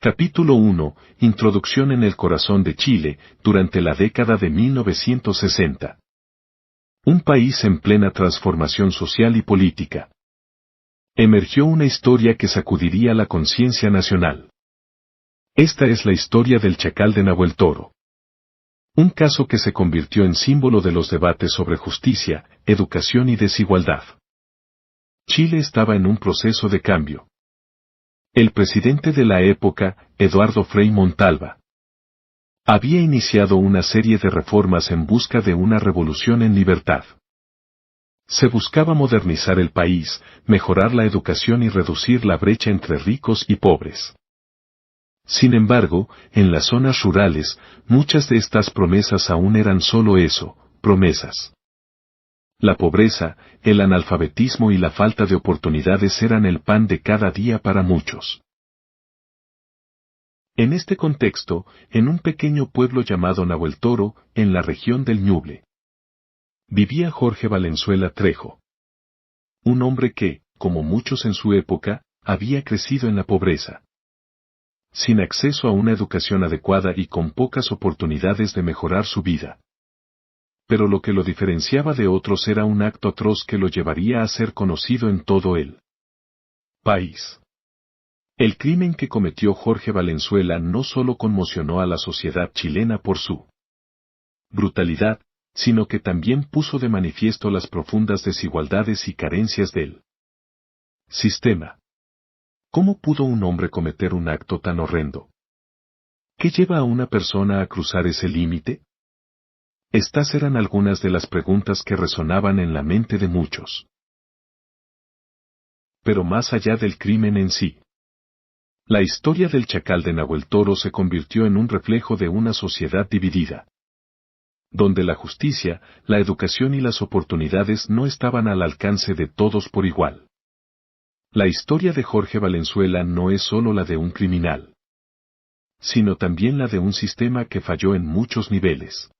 Capítulo 1. Introducción en el corazón de Chile, durante la década de 1960. Un país en plena transformación social y política. Emergió una historia que sacudiría la conciencia nacional. Esta es la historia del Chacal de Nahuel Toro. Un caso que se convirtió en símbolo de los debates sobre justicia, educación y desigualdad. Chile estaba en un proceso de cambio. El presidente de la época, Eduardo Frei Montalva, había iniciado una serie de reformas en busca de una revolución en libertad. Se buscaba modernizar el país, mejorar la educación y reducir la brecha entre ricos y pobres. Sin embargo, en las zonas rurales, muchas de estas promesas aún eran solo eso, promesas. La pobreza, el analfabetismo y la falta de oportunidades eran el pan de cada día para muchos. En este contexto, en un pequeño pueblo llamado Nahuel Toro, en la región del Ñuble, vivía Jorge Valenzuela Trejo. Un hombre que, como muchos en su época, había crecido en la pobreza. Sin acceso a una educación adecuada y con pocas oportunidades de mejorar su vida. Pero lo que lo diferenciaba de otros era un acto atroz que lo llevaría a ser conocido en todo el país. El crimen que cometió Jorge Valenzuela no solo conmocionó a la sociedad chilena por su brutalidad, sino que también puso de manifiesto las profundas desigualdades y carencias del sistema. ¿Cómo pudo un hombre cometer un acto tan horrendo? ¿Qué lleva a una persona a cruzar ese límite? Estas eran algunas de las preguntas que resonaban en la mente de muchos. Pero más allá del crimen en sí, la historia del Chacal de Nahuel Toro se convirtió en un reflejo de una sociedad dividida, donde la justicia, la educación y las oportunidades no estaban al alcance de todos por igual. La historia de Jorge Valenzuela no es solo la de un criminal, sino también la de un sistema que falló en muchos niveles.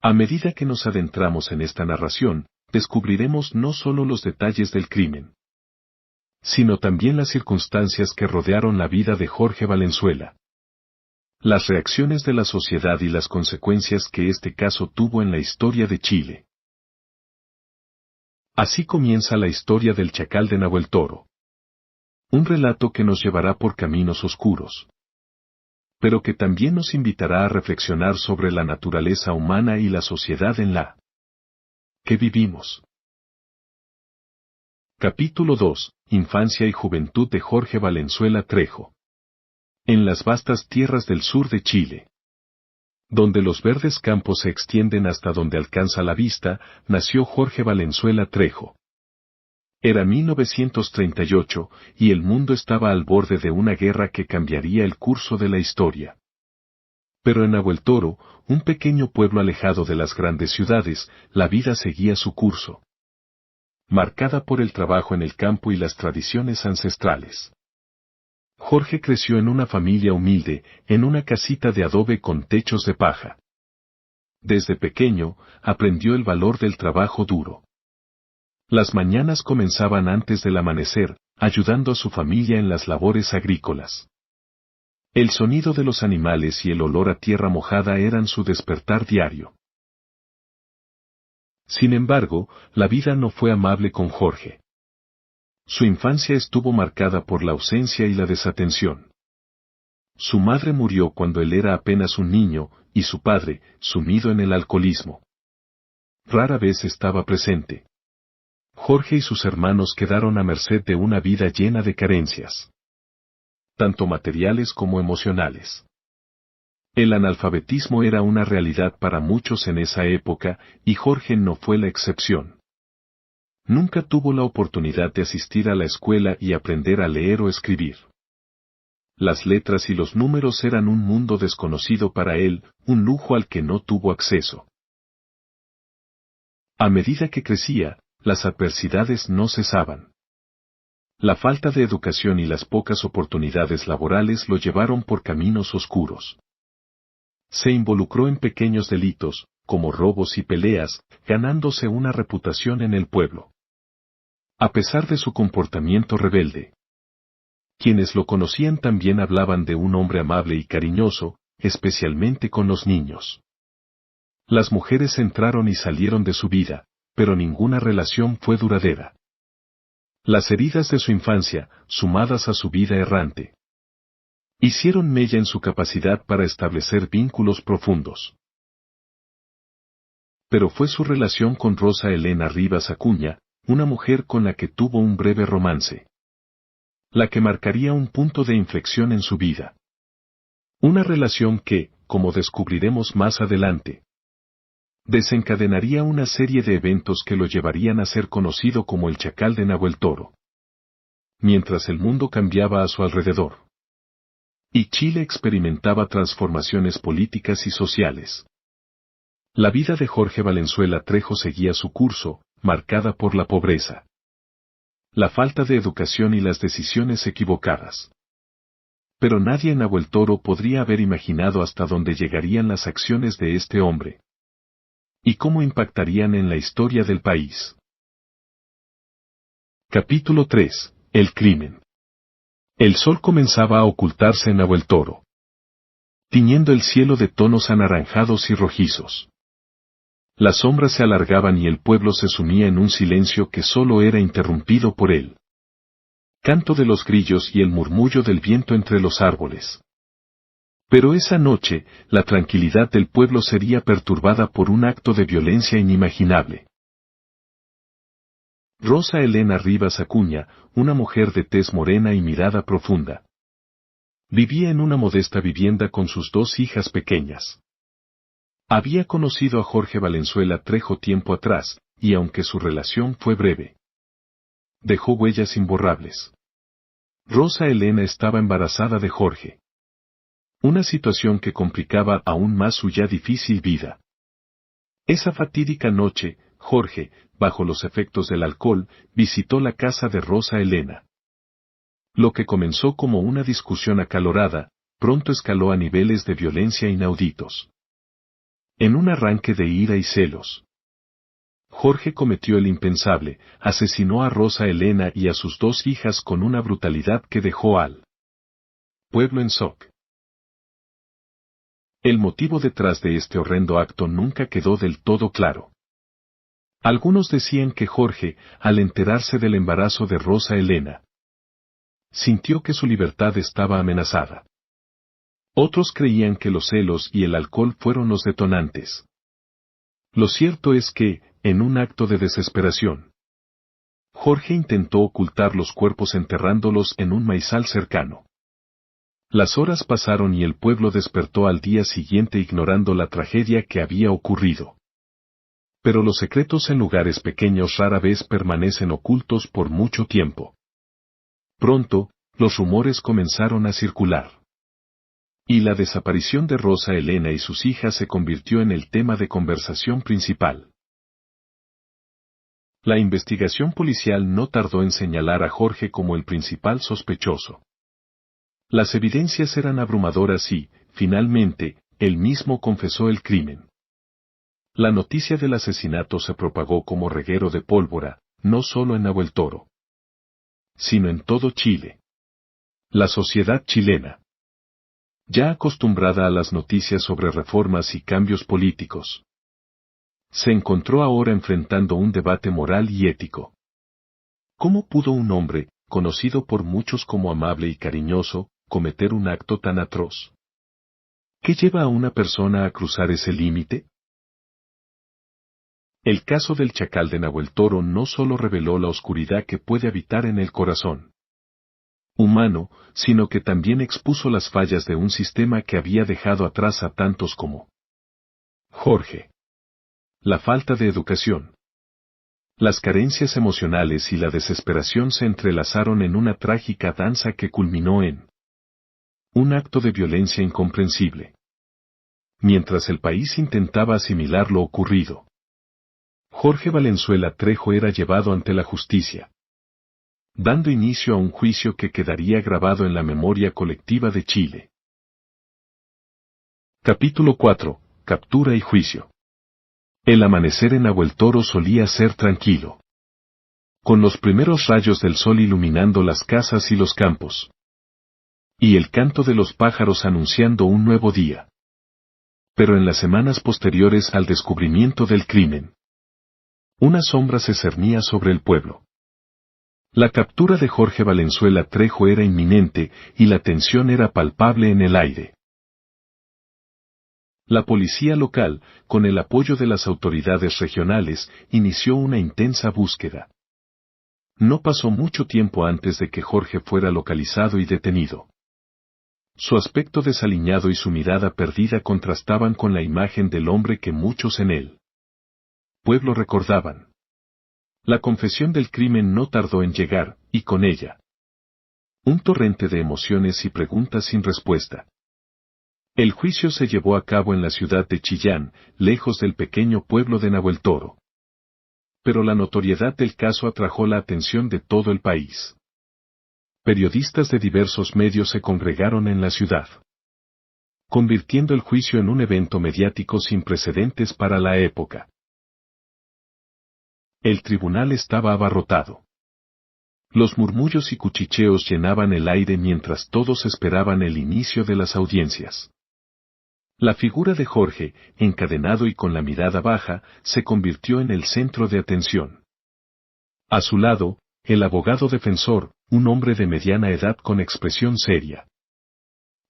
A medida que nos adentramos en esta narración, descubriremos no solo los detalles del crimen, sino también las circunstancias que rodearon la vida de Jorge Valenzuela. Las reacciones de la sociedad y las consecuencias que este caso tuvo en la historia de Chile. Así comienza la historia del Chacal de Nahuel Toro. Un relato que nos llevará por caminos oscuros, pero que también nos invitará a reflexionar sobre la naturaleza humana y la sociedad en la que vivimos. Capítulo 2. Infancia y juventud de Jorge Valenzuela Trejo. En las vastas tierras del sur de Chile, donde los verdes campos se extienden hasta donde alcanza la vista, nació Jorge Valenzuela Trejo. Era 1938, y el mundo estaba al borde de una guerra que cambiaría el curso de la historia. Pero en Nahuel Toro, un pequeño pueblo alejado de las grandes ciudades, la vida seguía su curso, marcada por el trabajo en el campo y las tradiciones ancestrales. Jorge creció en una familia humilde, en una casita de adobe con techos de paja. Desde pequeño, aprendió el valor del trabajo duro. Las mañanas comenzaban antes del amanecer, ayudando a su familia en las labores agrícolas. El sonido de los animales y el olor a tierra mojada eran su despertar diario. Sin embargo, la vida no fue amable con Jorge. Su infancia estuvo marcada por la ausencia y la desatención. Su madre murió cuando él era apenas un niño, y su padre, sumido en el alcoholismo, rara vez estaba presente. Jorge y sus hermanos quedaron a merced de una vida llena de carencias, tanto materiales como emocionales. El analfabetismo era una realidad para muchos en esa época, y Jorge no fue la excepción. Nunca tuvo la oportunidad de asistir a la escuela y aprender a leer o escribir. Las letras y los números eran un mundo desconocido para él, un lujo al que no tuvo acceso. A medida que crecía, las adversidades no cesaban. La falta de educación y las pocas oportunidades laborales lo llevaron por caminos oscuros. Se involucró en pequeños delitos, como robos y peleas, ganándose una reputación en el pueblo. A pesar de su comportamiento rebelde, Quienes lo conocían también hablaban de un hombre amable y cariñoso, especialmente con los niños. Las mujeres entraron y salieron de su vida, pero ninguna relación fue duradera. Las heridas de su infancia, sumadas a su vida errante, hicieron mella en su capacidad para establecer vínculos profundos. Pero fue su relación con Rosa Elena Rivas Acuña, una mujer con la que tuvo un breve romance, la que marcaría un punto de inflexión en su vida. Una relación que, como descubriremos más adelante, desencadenaría una serie de eventos que lo llevarían a ser conocido como el Chacal de Nahuel Toro. Mientras el mundo cambiaba a su alrededor, y Chile experimentaba transformaciones políticas y sociales, la vida de Jorge Valenzuela Trejo seguía su curso, marcada por la pobreza, la falta de educación y las decisiones equivocadas. Pero nadie en Nahuel Toro podría haber imaginado hasta dónde llegarían las acciones de este hombre, y cómo impactarían en la historia del país. Capítulo 3. El crimen. El sol comenzaba a ocultarse en Nahuel Toro, tiñendo el cielo de tonos anaranjados y rojizos. Las sombras se alargaban y el pueblo se sumía en un silencio que solo era interrumpido por el canto de los grillos y el murmullo del viento entre los árboles. Pero esa noche, la tranquilidad del pueblo sería perturbada por un acto de violencia inimaginable. Rosa Elena Rivas Acuña, una mujer de tez morena y mirada profunda, vivía en una modesta vivienda con sus 2 hijas pequeñas. Había conocido a Jorge Valenzuela Trejo tiempo atrás, y aunque su relación fue breve, dejó huellas imborrables. Rosa Elena estaba embarazada de Jorge, una situación que complicaba aún más su ya difícil vida. Esa fatídica noche, Jorge, bajo los efectos del alcohol, visitó la casa de Rosa Elena. Lo que comenzó como una discusión acalorada, pronto escaló a niveles de violencia inauditos. En un arranque de ira y celos, Jorge cometió el impensable, asesinó a Rosa Elena y a sus 2 hijas con una brutalidad que dejó al pueblo en shock. El motivo detrás de este horrendo acto nunca quedó del todo claro. Algunos decían que Jorge, al enterarse del embarazo de Rosa Elena, sintió que su libertad estaba amenazada. Otros creían que los celos y el alcohol fueron los detonantes. Lo cierto es que, en un acto de desesperación, Jorge intentó ocultar los cuerpos enterrándolos en un maizal cercano. Las horas pasaron y el pueblo despertó al día siguiente ignorando la tragedia que había ocurrido. Pero los secretos en lugares pequeños rara vez permanecen ocultos por mucho tiempo. Pronto, los rumores comenzaron a circular. Y la desaparición de Rosa Elena y sus hijas se convirtió en el tema de conversación principal. La investigación policial no tardó en señalar a Jorge como el principal sospechoso. Las evidencias eran abrumadoras y, finalmente, él mismo confesó el crimen. La noticia del asesinato se propagó como reguero de pólvora, no solo en Nahuel Toro, sino en todo Chile. La sociedad chilena, ya acostumbrada a las noticias sobre reformas y cambios políticos, se encontró ahora enfrentando un debate moral y ético. ¿Cómo pudo un hombre, conocido por muchos como amable y cariñoso, cometer un acto tan atroz? ¿Qué lleva a una persona a cruzar ese límite? El caso del Chacal de Nahuel Toro no solo reveló la oscuridad que puede habitar en el corazón humano, sino que también expuso las fallas de un sistema que había dejado atrás a tantos como Jorge. La falta de educación, las carencias emocionales y la desesperación se entrelazaron en una trágica danza que culminó en un acto de violencia incomprensible. Mientras el país intentaba asimilar lo ocurrido, Jorge Valenzuela Trejo era llevado ante la justicia, dando inicio a un juicio que quedaría grabado en la memoria colectiva de Chile. Capítulo 4. Captura y juicio. El amanecer en Nahuel Toro solía ser tranquilo, con los primeros rayos del sol iluminando las casas y los campos. y el canto de los pájaros anunciando un nuevo día. Pero en las semanas posteriores al descubrimiento del crimen, una sombra se cernía sobre el pueblo. La captura de Jorge Valenzuela Trejo era inminente y la tensión era palpable en el aire. La policía local, con el apoyo de las autoridades regionales, inició una intensa búsqueda. No pasó mucho tiempo antes de que Jorge fuera localizado y detenido. Su aspecto desaliñado y su mirada perdida contrastaban con la imagen del hombre que muchos en el pueblo recordaban. La confesión del crimen no tardó en llegar, y con ella un torrente de emociones y preguntas sin respuesta. El juicio se llevó a cabo en la ciudad de Chillán, lejos del pequeño pueblo de Nahueltoro. Pero la notoriedad del caso atrajo la atención de todo el país. Periodistas de diversos medios se congregaron en la ciudad, convirtiendo el juicio en un evento mediático sin precedentes para la época. El tribunal estaba abarrotado. Los murmullos y cuchicheos llenaban el aire mientras todos esperaban el inicio de las audiencias. La figura de Jorge, encadenado y con la mirada baja, se convirtió en el centro de atención. A su lado, el abogado defensor, un hombre de mediana edad con expresión seria.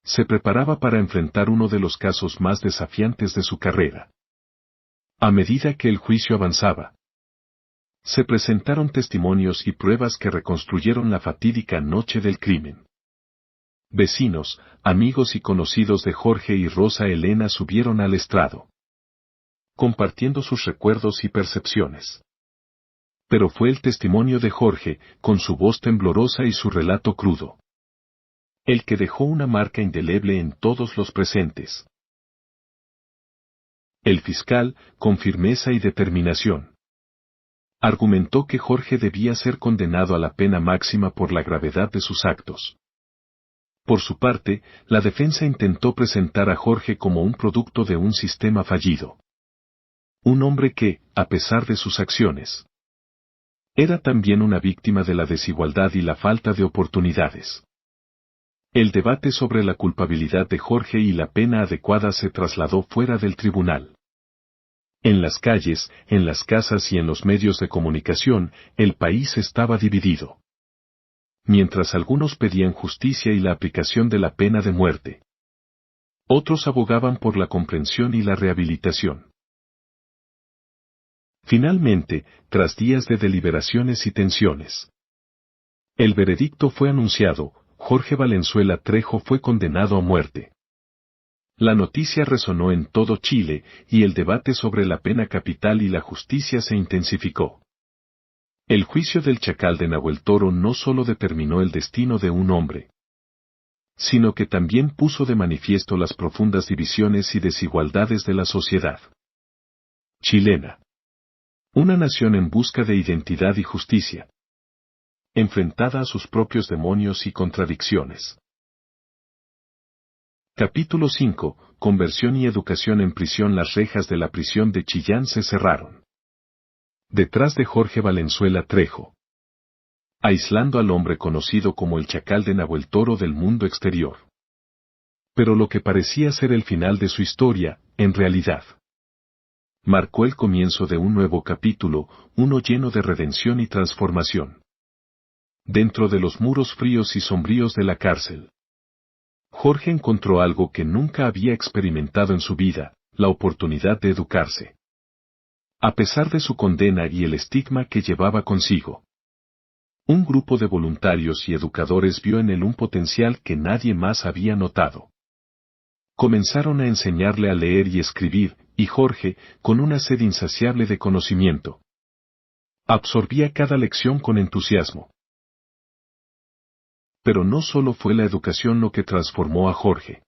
Se preparaba para enfrentar uno de los casos más desafiantes de su carrera. A medida que el juicio avanzaba, se presentaron testimonios y pruebas que reconstruyeron la fatídica noche del crimen. Vecinos, amigos y conocidos de Jorge y Rosa Elena subieron al estrado, compartiendo sus recuerdos y percepciones. Pero fue el testimonio de Jorge, con su voz temblorosa y su relato crudo, el que dejó una marca indeleble en todos los presentes. El fiscal, con firmeza y determinación, argumentó que Jorge debía ser condenado a la pena máxima por la gravedad de sus actos. Por su parte, la defensa intentó presentar a Jorge como un producto de un sistema fallido. Un hombre que, a pesar de sus acciones, era también una víctima de la desigualdad y la falta de oportunidades. El debate sobre la culpabilidad de Jorge y la pena adecuada se trasladó fuera del tribunal. En las calles, en las casas y en los medios de comunicación, el país estaba dividido. Mientras algunos pedían justicia y la aplicación de la pena de muerte, otros abogaban por la comprensión y la rehabilitación. Finalmente, tras días de deliberaciones y tensiones, el veredicto fue anunciado: Jorge Valenzuela Trejo fue condenado a muerte. La noticia resonó en todo Chile, y el debate sobre la pena capital y la justicia se intensificó. El juicio del Chacal de Nahueltoro no solo determinó el destino de un hombre, sino que también puso de manifiesto las profundas divisiones y desigualdades de la sociedad chilena. Una nación en busca de identidad y justicia, enfrentada a sus propios demonios y contradicciones. Capítulo 5. Conversión y educación en prisión. Las rejas de la prisión de Chillán se cerraron detrás de Jorge Valenzuela Trejo, aislando al hombre conocido como el Chacal de Nahueltoro del mundo exterior. Pero lo que parecía ser el final de su historia, en realidad, marcó el comienzo de un nuevo capítulo, uno lleno de redención y transformación. Dentro de los muros fríos y sombríos de la cárcel, Jorge encontró algo que nunca había experimentado en su vida: la oportunidad de educarse. A pesar de su condena y el estigma que llevaba consigo, un grupo de voluntarios y educadores vio en él un potencial que nadie más había notado. Comenzaron a enseñarle a leer y escribir, y Jorge, con una sed insaciable de conocimiento, absorbía cada lección con entusiasmo. Pero no solo fue la educación lo que transformó a Jorge.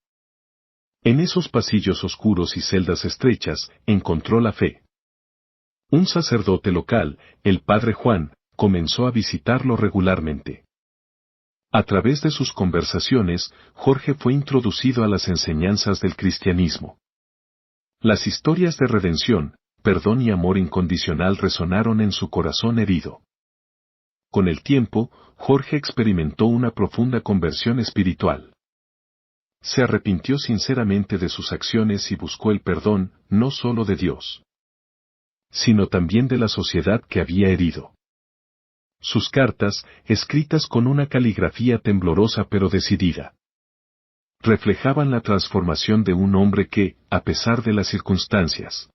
En esos pasillos oscuros y celdas estrechas, encontró la fe. Un sacerdote local, el padre Juan, comenzó a visitarlo regularmente. A través de sus conversaciones, Jorge fue introducido a las enseñanzas del cristianismo. Las historias de redención, perdón y amor incondicional resonaron en su corazón herido. Con el tiempo, Jorge experimentó una profunda conversión espiritual. Se arrepintió sinceramente de sus acciones y buscó el perdón, no solo de Dios, sino también de la sociedad que había herido. Sus cartas, escritas con una caligrafía temblorosa pero decidida, reflejaban la transformación de un hombre que, a pesar de las circunstancias,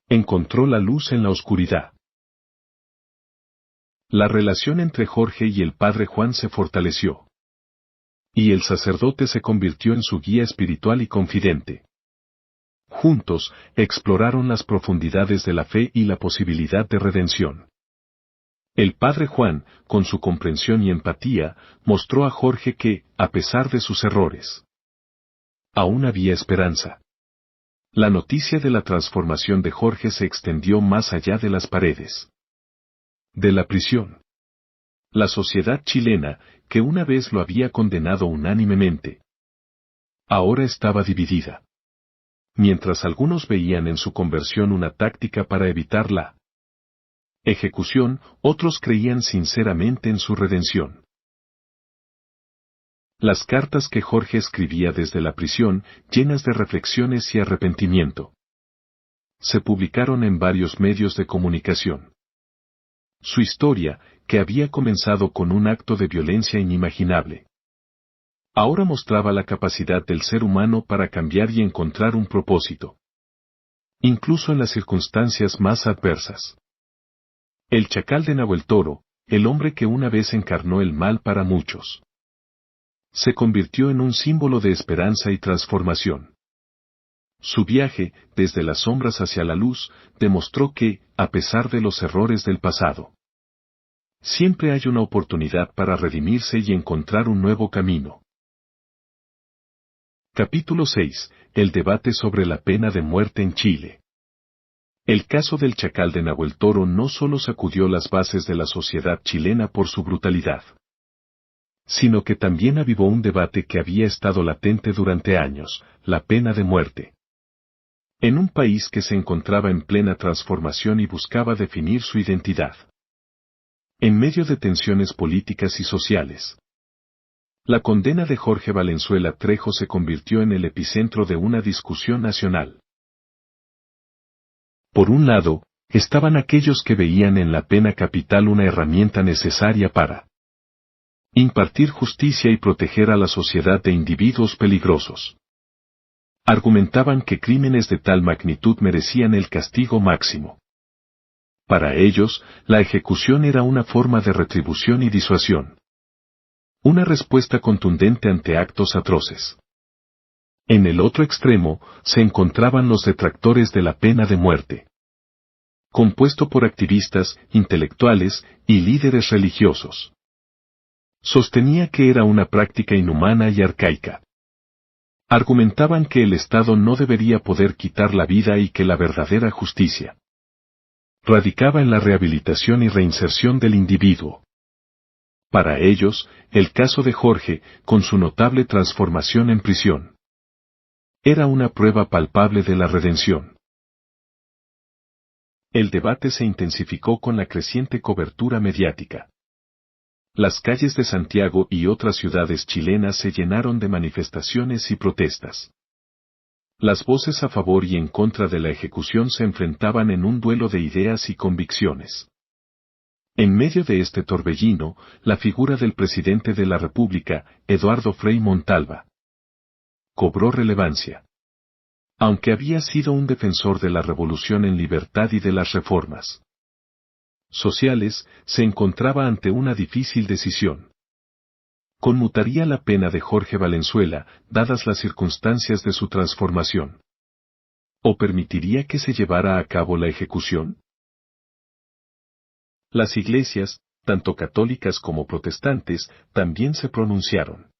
encontró la luz en la oscuridad. La relación entre Jorge y el padre Juan se fortaleció, y el sacerdote se convirtió en su guía espiritual y confidente. Juntos, exploraron las profundidades de la fe y la posibilidad de redención. El padre Juan, con su comprensión y empatía, mostró a Jorge que, a pesar de sus errores, aún había esperanza. La noticia de la transformación de Jorge se extendió más allá de las paredes de la prisión. La sociedad chilena, que una vez lo había condenado unánimemente, ahora estaba dividida. Mientras algunos veían en su conversión una táctica para evitar la ejecución, otros creían sinceramente en su redención. Las cartas que Jorge escribía desde la prisión, llenas de reflexiones y arrepentimiento, se publicaron en varios medios de comunicación. Su historia, que había comenzado con un acto de violencia inimaginable, ahora mostraba la capacidad del ser humano para cambiar y encontrar un propósito, incluso en las circunstancias más adversas. El chacal de Nahuel Toro, el hombre que una vez encarnó el mal para muchos, se convirtió en un símbolo de esperanza y transformación. Su viaje, desde las sombras hacia la luz, demostró que, a pesar de los errores del pasado, siempre hay una oportunidad para redimirse y encontrar un nuevo camino. Capítulo 6. El debate sobre la pena de muerte en Chile. El caso del chacal de Nahuel Toro no solo sacudió las bases de la sociedad chilena por su brutalidad, sino que también avivó un debate que había estado latente durante años, la pena de muerte. En un país que se encontraba en plena transformación y buscaba definir su identidad, en medio de tensiones políticas y sociales, la condena de Jorge Valenzuela Trejo se convirtió en el epicentro de una discusión nacional. Por un lado, estaban aquellos que veían en la pena capital una herramienta necesaria para impartir justicia y proteger a la sociedad de individuos peligrosos. Argumentaban que crímenes de tal magnitud merecían el castigo máximo. Para ellos, la ejecución era una forma de retribución y disuasión. Una respuesta contundente ante actos atroces. En el otro extremo, se encontraban los detractores de la pena de muerte, compuesto por activistas, intelectuales y líderes religiosos. Sostenía que era una práctica inhumana y arcaica. Argumentaban que el Estado no debería poder quitar la vida y que la verdadera justicia radicaba en la rehabilitación y reinserción del individuo. Para ellos, el caso de Jorge, con su notable transformación en prisión, era una prueba palpable de la redención. El debate se intensificó con la creciente cobertura mediática. Las calles de Santiago y otras ciudades chilenas se llenaron de manifestaciones y protestas. Las voces a favor y en contra de la ejecución se enfrentaban en un duelo de ideas y convicciones. En medio de este torbellino, la figura del presidente de la República, Eduardo Frei Montalva, cobró relevancia. Aunque había sido un defensor de la revolución en libertad y de las reformas sociales, se encontraba ante una difícil decisión. ¿Conmutaría la pena de Jorge Valenzuela, dadas las circunstancias de su transformación? ¿O permitiría que se llevara a cabo la ejecución? Las iglesias, tanto católicas como protestantes, también se pronunciaron.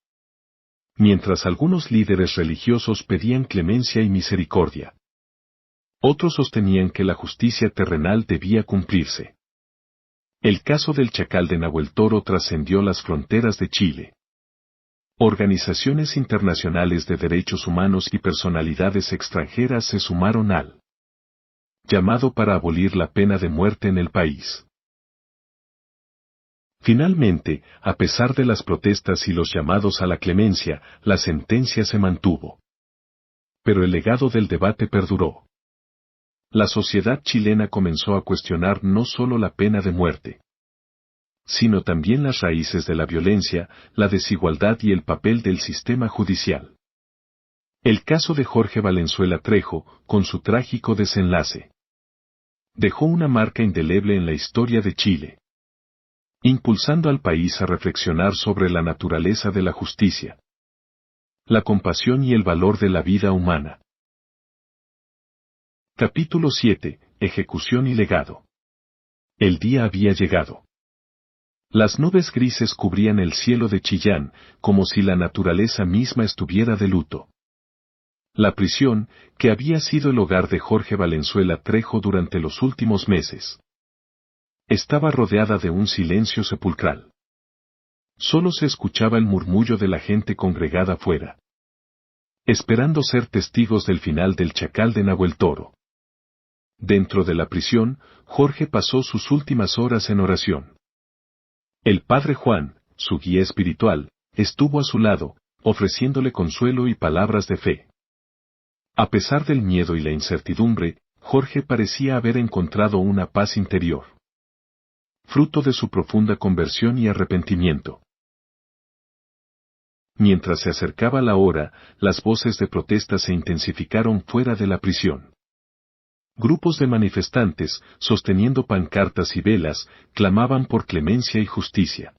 Mientras algunos líderes religiosos pedían clemencia y misericordia, otros sostenían que la justicia terrenal debía cumplirse. El caso del chacal de Nahuel Toro trascendió las fronteras de Chile. Organizaciones internacionales de derechos humanos y personalidades extranjeras se sumaron al llamado para abolir la pena de muerte en el país. Finalmente, a pesar de las protestas y los llamados a la clemencia, la sentencia se mantuvo. Pero el legado del debate perduró. La sociedad chilena comenzó a cuestionar no solo la pena de muerte, sino también las raíces de la violencia, la desigualdad y el papel del sistema judicial. El caso de Jorge Valenzuela Trejo, con su trágico desenlace, dejó una marca indeleble en la historia de Chile, impulsando al país a reflexionar sobre la naturaleza de la justicia, la compasión y el valor de la vida humana. Capítulo 7. Ejecución y legado. El día había llegado. Las nubes grises cubrían el cielo de Chillán, como si la naturaleza misma estuviera de luto. La prisión, que había sido el hogar de Jorge Valenzuela Trejo durante los últimos meses, estaba rodeada de un silencio sepulcral. Solo se escuchaba el murmullo de la gente congregada afuera, esperando ser testigos del final del Chacal de Nahuel Toro. Dentro de la prisión, Jorge pasó sus últimas horas en oración. El padre Juan, su guía espiritual, estuvo a su lado, ofreciéndole consuelo y palabras de fe. A pesar del miedo y la incertidumbre, Jorge parecía haber encontrado una paz interior, fruto de su profunda conversión y arrepentimiento. Mientras se acercaba la hora, las voces de protesta se intensificaron fuera de la prisión. Grupos de manifestantes, sosteniendo pancartas y velas, clamaban por clemencia y justicia.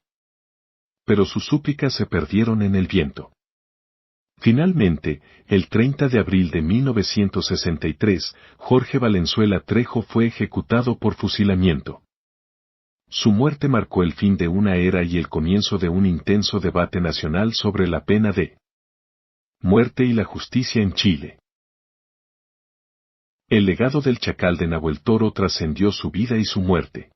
Pero sus súplicas se perdieron en el viento. Finalmente, el 30 de abril de 1963, Jorge Valenzuela Trejo fue ejecutado por fusilamiento. Su muerte marcó el fin de una era y el comienzo de un intenso debate nacional sobre la pena de muerte y la justicia en Chile. El legado del Chacal de Nahuel Toro trascendió su vida y su muerte.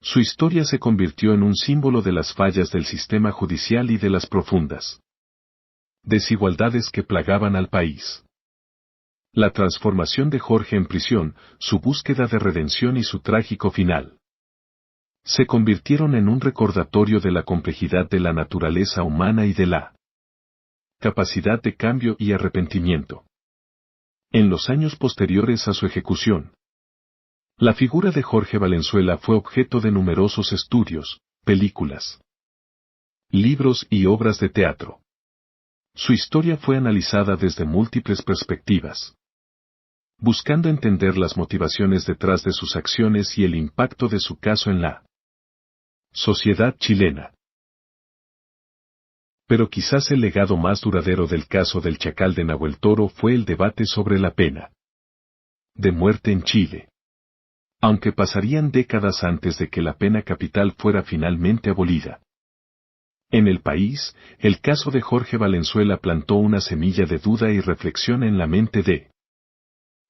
Su historia se convirtió en un símbolo de las fallas del sistema judicial y de las profundas desigualdades que plagaban al país. La transformación de Jorge en prisión, su búsqueda de redención y su trágico final, se convirtieron en un recordatorio de la complejidad de la naturaleza humana y de la capacidad de cambio y arrepentimiento. En los años posteriores a su ejecución, la figura de Jorge Valenzuela fue objeto de numerosos estudios, películas, libros y obras de teatro. Su historia fue analizada desde múltiples perspectivas, buscando entender las motivaciones detrás de sus acciones y el impacto de su caso en la sociedad chilena. Pero quizás el legado más duradero del caso del Chacal de Nahuel Toro fue el debate sobre la pena de muerte en Chile. Aunque pasarían décadas antes de que la pena capital fuera finalmente abolida. En el país, el caso de Jorge Valenzuela plantó una semilla de duda y reflexión en la mente de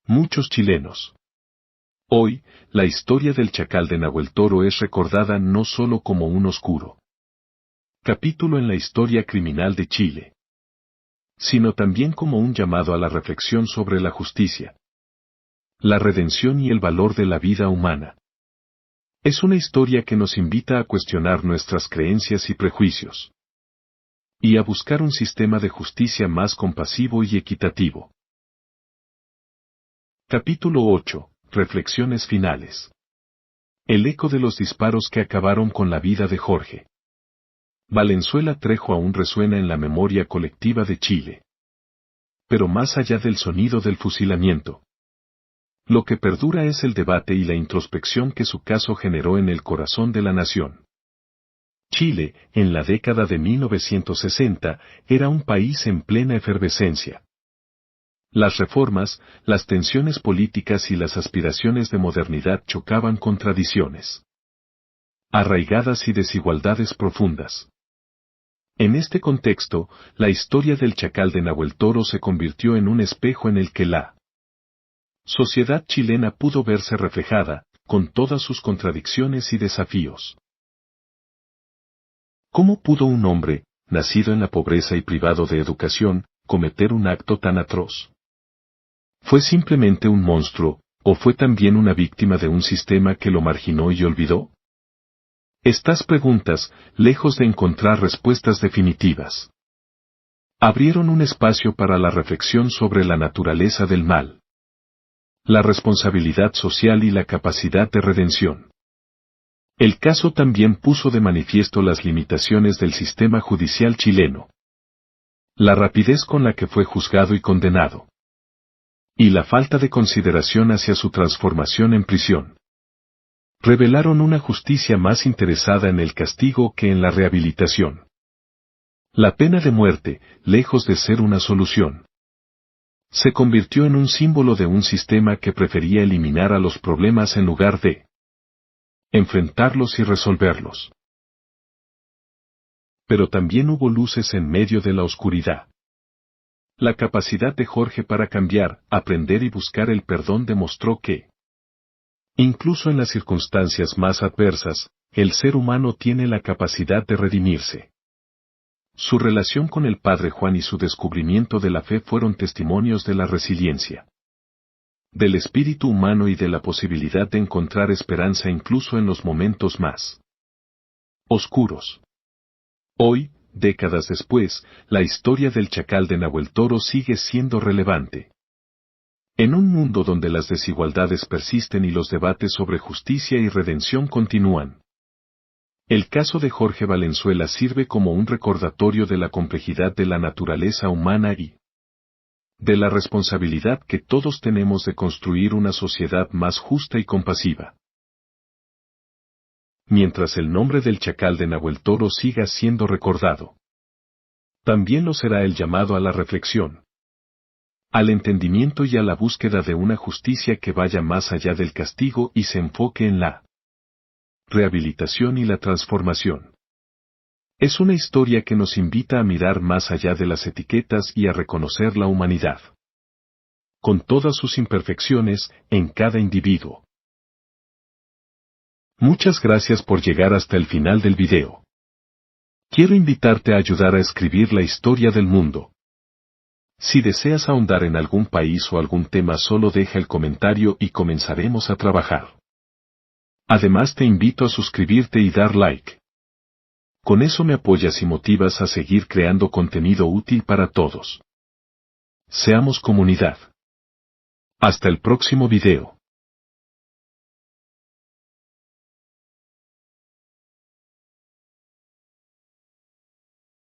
muchos chilenos. Hoy, la historia del Chacal de Nahuel Toro es recordada no solo como un oscuro capítulo en la historia criminal de Chile, sino también como un llamado a la reflexión sobre la justicia, la redención y el valor de la vida humana. Es una historia que nos invita a cuestionar nuestras creencias y prejuicios, y a buscar un sistema de justicia más compasivo y equitativo. Capítulo 8. Reflexiones finales. El eco de los disparos que acabaron con la vida de Jorge Valenzuela Trejo aún resuena en la memoria colectiva de Chile. Pero más allá del sonido del fusilamiento, lo que perdura es el debate y la introspección que su caso generó en el corazón de la nación. Chile, en la década de 1960, era un país en plena efervescencia. Las reformas, las tensiones políticas y las aspiraciones de modernidad chocaban con tradiciones arraigadas y desigualdades profundas. En este contexto, la historia del Chacal de Nahuel Toro se convirtió en un espejo en el que la sociedad chilena pudo verse reflejada, con todas sus contradicciones y desafíos. ¿Cómo pudo un hombre, nacido en la pobreza y privado de educación, cometer un acto tan atroz? ¿Fue simplemente un monstruo, o fue también una víctima de un sistema que lo marginó y olvidó? Estas preguntas, lejos de encontrar respuestas definitivas, abrieron un espacio para la reflexión sobre la naturaleza del mal, la responsabilidad social y la capacidad de redención. El caso también puso de manifiesto las limitaciones del sistema judicial chileno, la rapidez con la que fue juzgado y condenado, y la falta de consideración hacia su transformación en prisión. Revelaron una justicia más interesada en el castigo que en la rehabilitación. La pena de muerte, lejos de ser una solución, se convirtió en un símbolo de un sistema que prefería eliminar a los problemas en lugar de enfrentarlos y resolverlos. Pero también hubo luces en medio de la oscuridad. La capacidad de Jorge para cambiar, aprender y buscar el perdón demostró que, incluso en las circunstancias más adversas, el ser humano tiene la capacidad de redimirse. Su relación con el Padre Juan y su descubrimiento de la fe fueron testimonios de la resiliencia, del espíritu humano y de la posibilidad de encontrar esperanza incluso en los momentos más oscuros. Hoy, décadas después, la historia del Chacal de Nahuel Toro sigue siendo relevante. En un mundo donde las desigualdades persisten y los debates sobre justicia y redención continúan, el caso de Jorge Valenzuela sirve como un recordatorio de la complejidad de la naturaleza humana y de la responsabilidad que todos tenemos de construir una sociedad más justa y compasiva. Mientras el nombre del Chacal de Nahuel Toro siga siendo recordado, también lo será el llamado a la reflexión, al entendimiento y a la búsqueda de una justicia que vaya más allá del castigo y se enfoque en la rehabilitación y la transformación. Es una historia que nos invita a mirar más allá de las etiquetas y a reconocer la humanidad, con todas sus imperfecciones, en cada individuo. Muchas gracias por llegar hasta el final del video. Quiero invitarte a ayudar a escribir la historia del mundo. Si deseas ahondar en algún país o algún tema, solo deja el comentario y comenzaremos a trabajar. Además, te invito a suscribirte y dar like. Con eso me apoyas y motivas a seguir creando contenido útil para todos. Seamos comunidad. Hasta el próximo video.